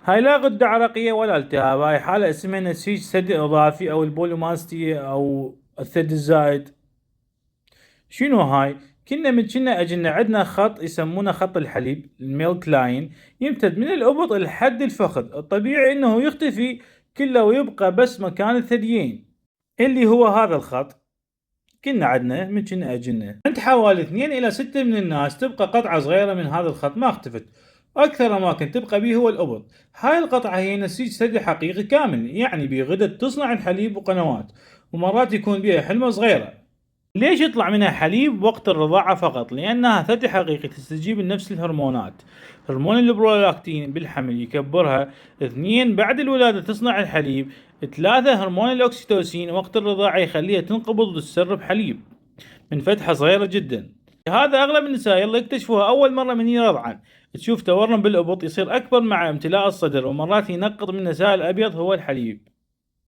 هاي لا غدة عرقية ولا التهاب، هاي حالة اسمها نسيج ثدي إضافي أو البوليماستية أو الثدي الزايد. شنو هاي؟ كنا أجينا عندنا خط يسمونه خط الحليب الميلك لاين، يمتد من الإبط لحد الفخذ. الطبيعي إنه يختفي كله ويبقى بس مكان الثديين اللي هو هذا الخط. كنا عندنا من كنا أجنة عند حوالي 2 إلى 6 من الناس تبقى قطعة صغيرة من هذا الخط ما اختفت. أكثر أماكن تبقى به هو الإبط. هاي القطعة هي نسيج ثدي حقيقي كامل، يعني بغدد تصنع الحليب وقنوات، ومرات يكون بها حلمة صغيرة. ليش يطلع منها حليب وقت الرضاعة فقط؟ لأنها ثدي حقيقي تستجيب لنفس الهرمونات. هرمون البرولاكتين بالحمل يكبرها. 2 بعد الولادة تصنع الحليب. 3 هرمون الأكسيتوسين وقت الرضاعة يخليها تنقبض وتسرب حليب من فتحة صغيرة جدا. هذا أغلب النساء يلا يكتشفوها أول مرة من يرضعن. تشوف تورم بالإبط يصير أكبر مع امتلاء الصدر، ومرات ينقط من النساء الأبيض هو الحليب.